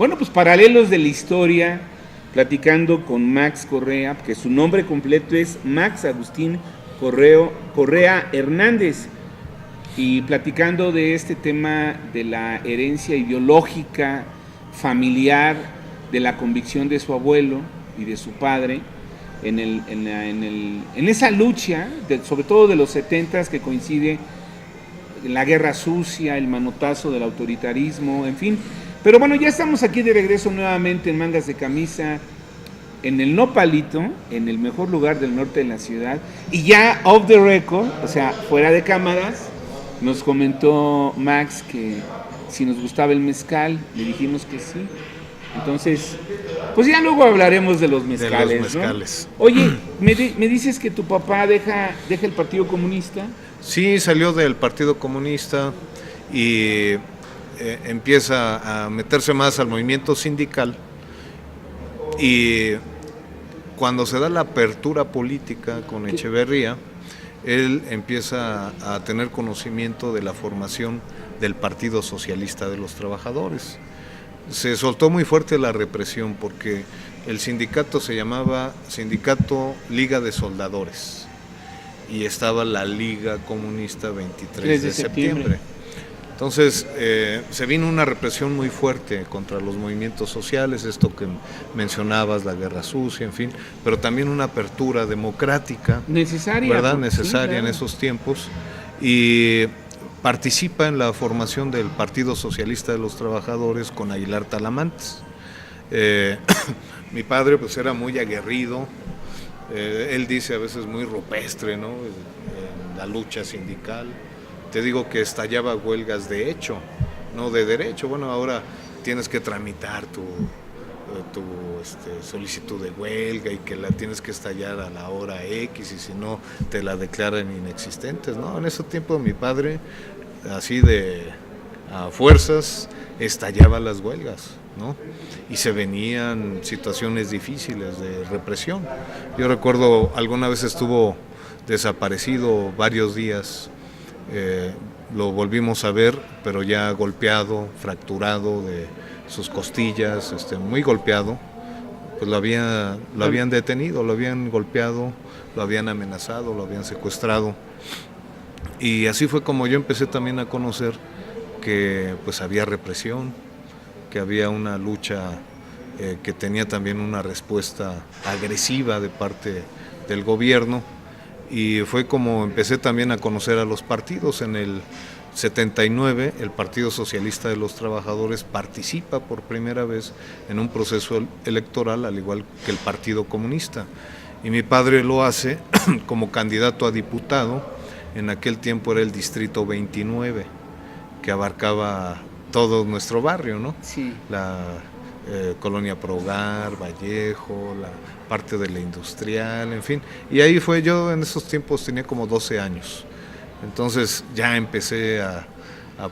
Bueno, pues paralelos de la historia, platicando con Max Correa, que su nombre completo es Max Agustín Correa Hernández, y platicando de este tema de la herencia ideológica, familiar, de la convicción de su abuelo y de su padre, en esa lucha, sobre todo de los 70s, que coincide en la guerra sucia, el manotazo del autoritarismo, en fin. Pero bueno, ya estamos aquí de regreso nuevamente en Mangas de Camisa, en el Nopalito, en el mejor lugar del norte de la ciudad, y ya off the record, o sea, fuera de cámaras, nos comentó Max que si nos gustaba el mezcal, le dijimos que sí. Entonces, pues ya luego hablaremos de los mezcales, de los mezcales. ¿no? Oye, me dices que tu papá deja el Partido Comunista. Sí, salió del Partido Comunista y empieza a meterse más al movimiento sindical, y cuando se da la apertura política con Echeverría, él empieza a tener conocimiento de la formación del Partido Socialista de los Trabajadores. Se soltó muy fuerte la represión porque el sindicato se llamaba Sindicato Liga de Soldadores y estaba la Liga Comunista 23 de septiembre. Entonces se vino una represión muy fuerte contra los movimientos sociales, esto que mencionabas, la guerra sucia, en fin, pero también una apertura democrática, necesaria, ¿verdad? Necesaria, sí, claro, en esos tiempos, y participa en la formación del Partido Socialista de los Trabajadores con Aguilar Talamantes. Mi padre pues era muy aguerrido, él dice a veces muy rupestre, ¿no? En la lucha sindical. Te digo que estallaba huelgas de hecho, no de derecho. Bueno, ahora tienes que tramitar tu solicitud de huelga y que la tienes que estallar a la hora X y si no te la declaran inexistentes, ¿no? En ese tiempo mi padre, así a fuerzas, estallaba las huelgas, ¿no? Y se venían situaciones difíciles de represión. Yo recuerdo alguna vez estuvo desaparecido varios días. Lo volvimos a ver, pero ya golpeado, fracturado de sus costillas, muy golpeado. Pues lo habían detenido, lo habían golpeado, lo habían amenazado, lo habían secuestrado. Y así fue como yo empecé también a conocer que pues había represión, que había una lucha que tenía también una respuesta agresiva de parte del gobierno. Y fue como empecé también a conocer a los partidos. En el 79, el Partido Socialista de los Trabajadores participa por primera vez en un proceso electoral, al igual que el Partido Comunista. Y mi padre lo hace como candidato a diputado. En aquel tiempo era el Distrito 29, que abarcaba todo nuestro barrio, ¿no? Sí. La Colonia Progar, Vallejo, la parte de la Industrial, en fin. Y ahí fue, yo en esos tiempos tenía como 12 años. Entonces ya empecé a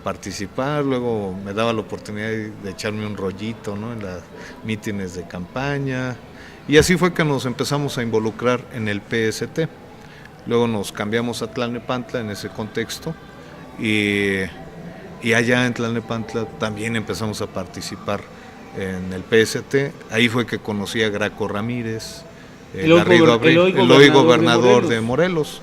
participar, luego me daba la oportunidad de echarme un rollito, ¿no? En las mítines de campaña. Y así fue que nos empezamos a involucrar en el PST. Luego nos cambiamos a Tlalnepantla en ese contexto. Y allá en Tlalnepantla también empezamos a participar en el PST. Ahí fue que conocí a Graco Ramírez, el hoy gobernador de Morelos,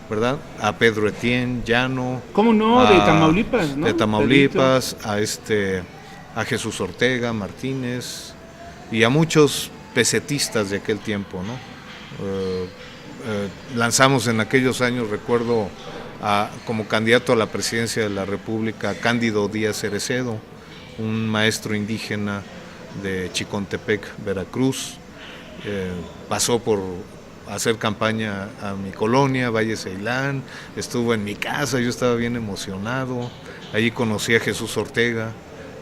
¿verdad? A Pedro Etienne Llano. ¿Cómo no? De Tamaulipas, ¿no? De Tamaulipas, a Jesús Ortega Martínez y a muchos pesetistas de aquel tiempo, ¿no? Lanzamos en aquellos años, recuerdo, como candidato a la presidencia de la República, a Cándido Díaz Cerecedo, un maestro indígena de Chicontepec, Veracruz. Pasó por hacer campaña a mi colonia, Valle Ceilán, estuvo en mi casa, yo estaba bien emocionado. Allí conocí a Jesús Ortega,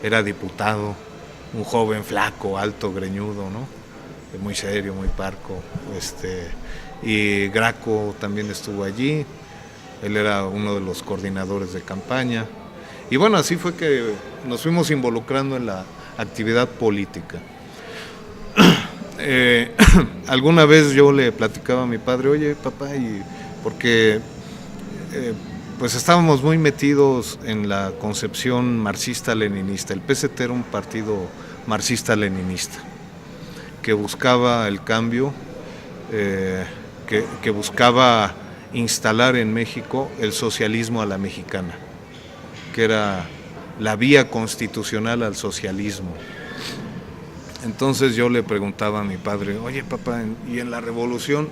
era diputado, un joven flaco, alto, greñudo, ¿no? Muy serio, muy parco. Y Graco también estuvo allí, él era uno de los coordinadores de campaña. Y bueno, así fue que nos fuimos involucrando en la actividad política. Alguna vez yo le platicaba a mi padre, oye papá, porque pues estábamos muy metidos en la concepción marxista-leninista. El PST era un partido marxista-leninista, que buscaba el cambio, que buscaba instalar en México el socialismo a la mexicana, que era la vía constitucional al socialismo. Entonces yo le preguntaba a mi padre, oye papá, ¿y en la revolución,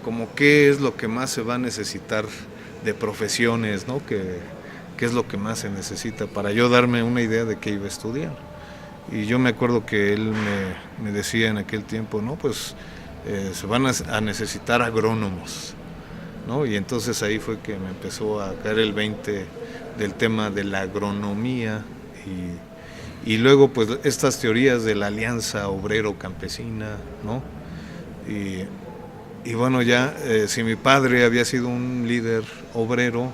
como qué es lo que más se va a necesitar de profesiones, ¿no? ¿Qué es lo que más se necesita? Para yo darme una idea de qué iba a estudiar. Y yo me acuerdo que él me decía en aquel tiempo, no, pues se van a necesitar agrónomos, ¿no? Y entonces ahí fue que me empezó a caer el 20 del tema de la agronomía y luego pues estas teorías de la alianza obrero-campesina, ¿no? Y bueno, ya si mi padre había sido un líder obrero,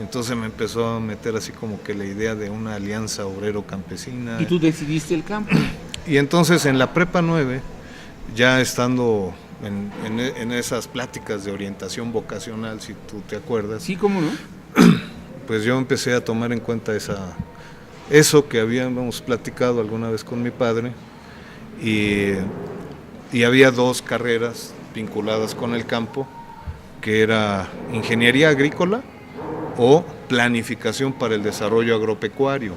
entonces me empezó a meter así como que la idea de una alianza obrero-campesina. ¿Y tú decidiste el campo? Y entonces en la Prepa 9, ya estando en esas pláticas de orientación vocacional, si tú te acuerdas. Sí, ¿cómo no? Pues yo empecé a tomar en cuenta eso que habíamos platicado alguna vez con mi padre, y había dos carreras vinculadas con el campo, que era ingeniería agrícola o planificación para el desarrollo agropecuario.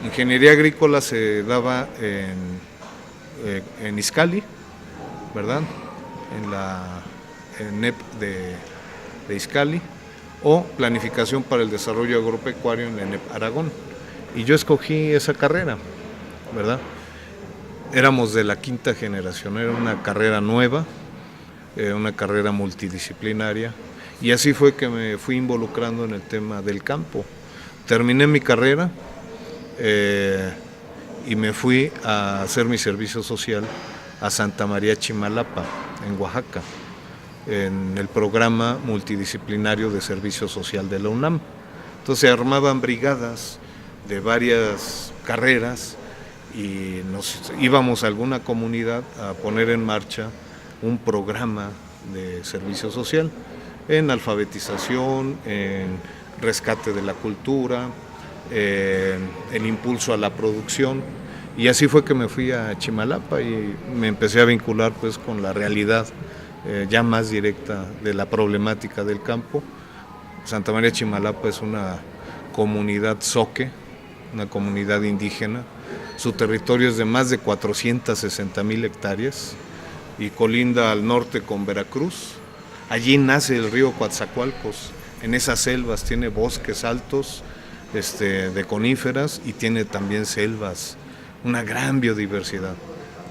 Ingeniería agrícola se daba en Izcalli, ¿verdad? En la NEP de Izcalli, o planificación para el desarrollo agropecuario en la NEP Aragón. Y yo escogí esa carrera, ¿verdad? Éramos de la quinta generación, era una carrera nueva, una carrera multidisciplinaria, y así fue que me fui involucrando en el tema del campo. Terminé mi carrera y me fui a hacer mi servicio social a Santa María Chimalapa, en Oaxaca, en el programa multidisciplinario de servicio social de la UNAM. Entonces se armaban brigadas de varias carreras y nos íbamos a alguna comunidad a poner en marcha un programa de servicio social en alfabetización, en rescate de la cultura, en impulso a la producción. Y así fue que me fui a Chimalapa y me empecé a vincular pues con la realidad ya más directa de la problemática del campo. Santa María Chimalapa es una comunidad zoque, una comunidad indígena. Su territorio es de más de 460,000 hectáreas y colinda al norte con Veracruz. Allí nace el río Coatzacoalcos. En esas selvas tiene bosques altos de coníferas y tiene también selvas, una gran biodiversidad.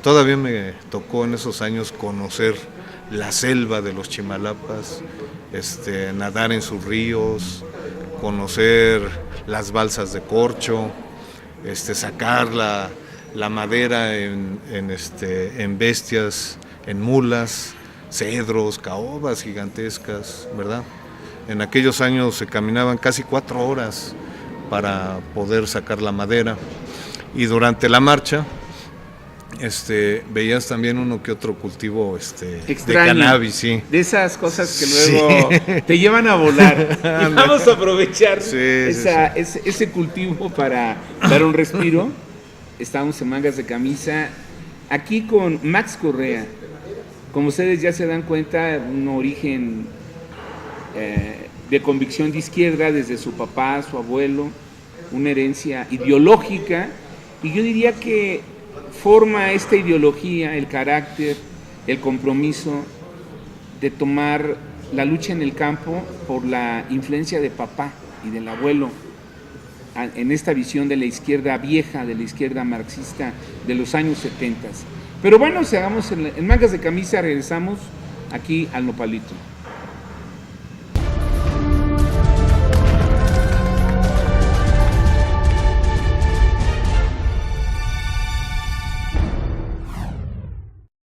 Todavía me tocó en esos años conocer la selva de los Chimalapas, nadar en sus ríos, conocer las balsas de corcho, sacar la madera en bestias, en mulas, cedros, caobas gigantescas, ¿verdad? En aquellos años se caminaban casi 4 horas para poder sacar la madera, y durante la marcha veías también uno que otro cultivo de cannabis, sí. De esas cosas que luego te llevan a volar. Y vamos a aprovechar ese cultivo para dar un respiro. Estamos en Mangas de Camisa, aquí con Max Correa. Como ustedes ya se dan cuenta, un origen de convicción de izquierda desde su papá, su abuelo, una herencia ideológica, y yo diría que forma esta ideología, el carácter, el compromiso de tomar la lucha en el campo por la influencia de papá y del abuelo en esta visión de la izquierda vieja, de la izquierda marxista de los años 70. Pero bueno, sigamos en Mangas de Camisa, regresamos aquí al Nopalito.